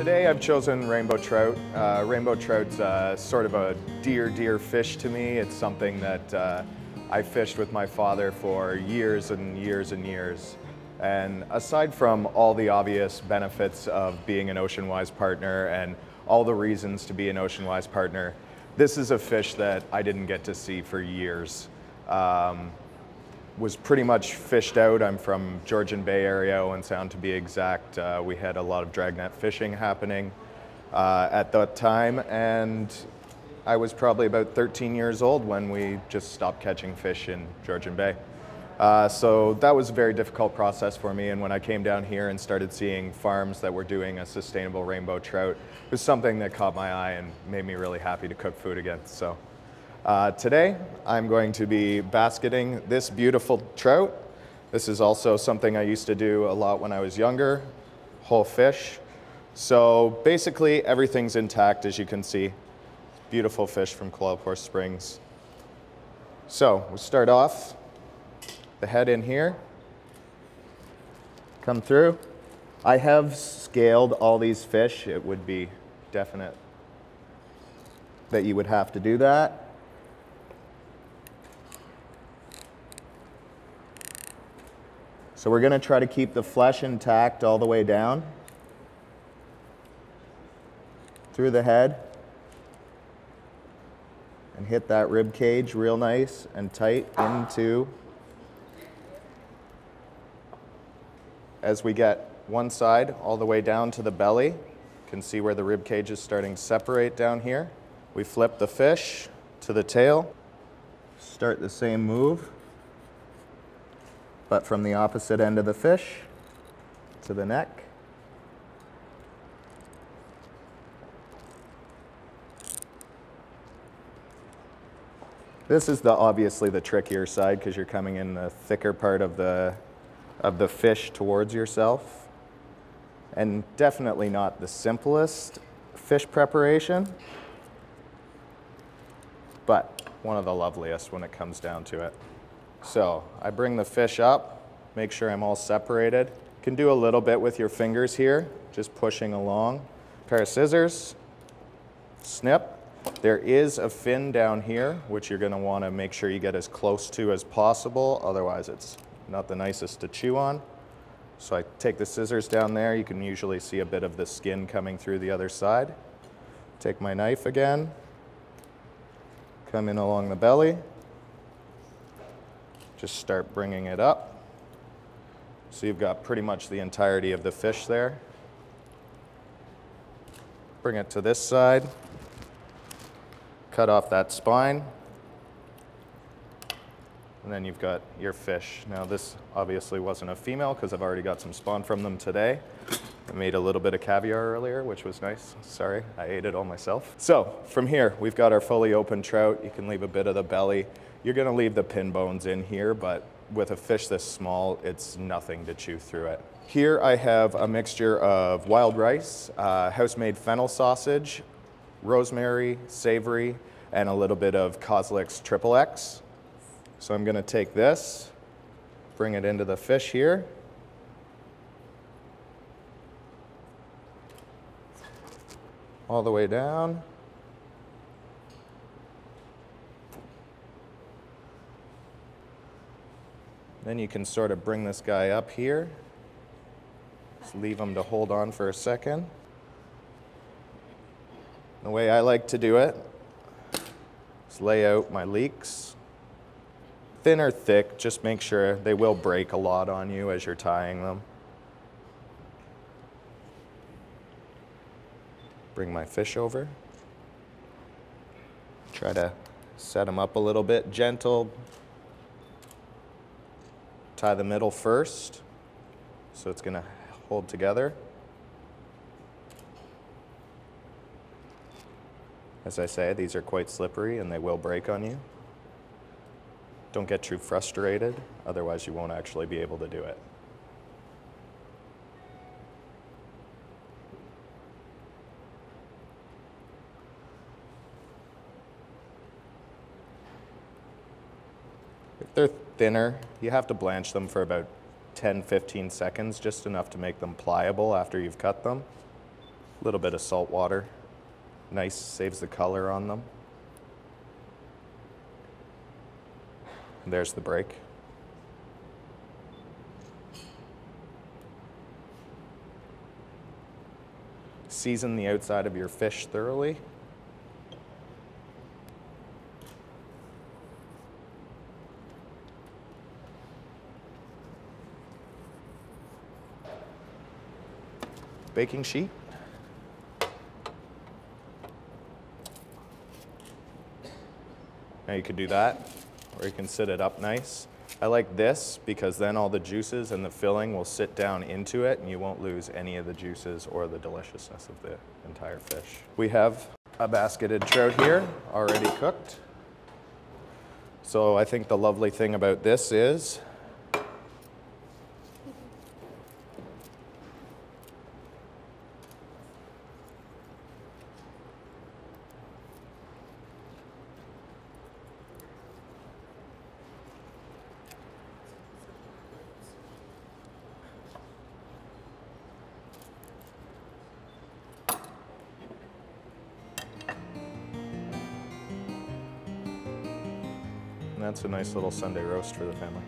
Today I've chosen rainbow trout. Rainbow trout's sort of a dear fish to me. It's something that I fished with my father for years and years and years. And aside from all the obvious benefits of being an Oceanwise partner and all the reasons to be an Oceanwise partner, this is a fish that I didn't get to see for years. Was pretty much fished out. I'm from Georgian Bay area, Owen Sound to be exact. We had a lot of dragnet fishing happening at that time, and I was probably about 13 years old when we just stopped catching fish in Georgian Bay. So that was a very difficult process for me, and when I came down here and started seeing farms that were doing a sustainable rainbow trout, it was something that caught my eye and made me really happy to cook food again. So today I'm going to be basketing this beautiful trout. This is also something I used to do a lot when I was younger, whole fish. So basically everything's intact, as you can see. Beautiful fish from Qualipore Springs. So we'll start off, the head in here, come through. I have scaled all these fish. It would be definite that you would have to do that. So we're going to try to keep the flesh intact all the way down through the head and hit that rib cage real nice and tight into. As we get one side all the way down to the belly, you can see where the rib cage is starting to separate down here. We flip the fish to the tail, start the same move, but from the opposite end of the fish to the neck. This is obviously the trickier side because you're coming in the thicker part of the fish towards yourself, and definitely not the simplest fish preparation, but one of the loveliest when it comes down to it. So I bring the fish up, make sure I'm all separated. You can do a little bit with your fingers here, just pushing along. Pair of scissors, snip. There is a fin down here, which you're going to want to make sure you get as close to as possible, otherwise it's not the nicest to chew on. So I take the scissors down there. You can usually see a bit of the skin coming through the other side. Take my knife again, come in along the belly. Just start bringing it up. So you've got pretty much the entirety of the fish there. Bring it to this side. Cut off that spine. And then you've got your fish. Now this obviously wasn't a female because I've already got some spawn from them today. I made a little bit of caviar earlier, which was nice. Sorry, I ate it all myself. So from here, we've got our fully open trout. You can leave a bit of the belly. You're gonna leave the pin bones in here, but with a fish this small, it's nothing to chew through it. Here I have a mixture of wild rice, house-made fennel sausage, rosemary, savory, and a little bit of Kozlik's Triple X. So I'm gonna take this, bring it into the fish here. All the way down. Then you can sort of bring this guy up here. Just leave him to hold on for a second. The way I like to do it is lay out my leeks. Thin or thick, just make sure they will break a lot on you as you're tying them. Bring my fish over. Try to set them up a little bit, gentle. Tie the middle first, so it's gonna hold together. As I say, these are quite slippery and they will break on you. Don't get too frustrated, otherwise you won't actually be able to do it. If they're thinner, you have to blanch them for about 10-15 seconds, just enough to make them pliable after you've cut them. A little bit of salt water. Nice, saves the color on them. There's the break. Season the outside of your fish thoroughly. Baking sheet. Now you could do that, or you can sit it up nice. I like this because then all the juices and the filling will sit down into it and you won't lose any of the juices or the deliciousness of the entire fish. We have a basketed trout here, already cooked. So I think the lovely thing about this is that's a nice little Sunday roast for the family.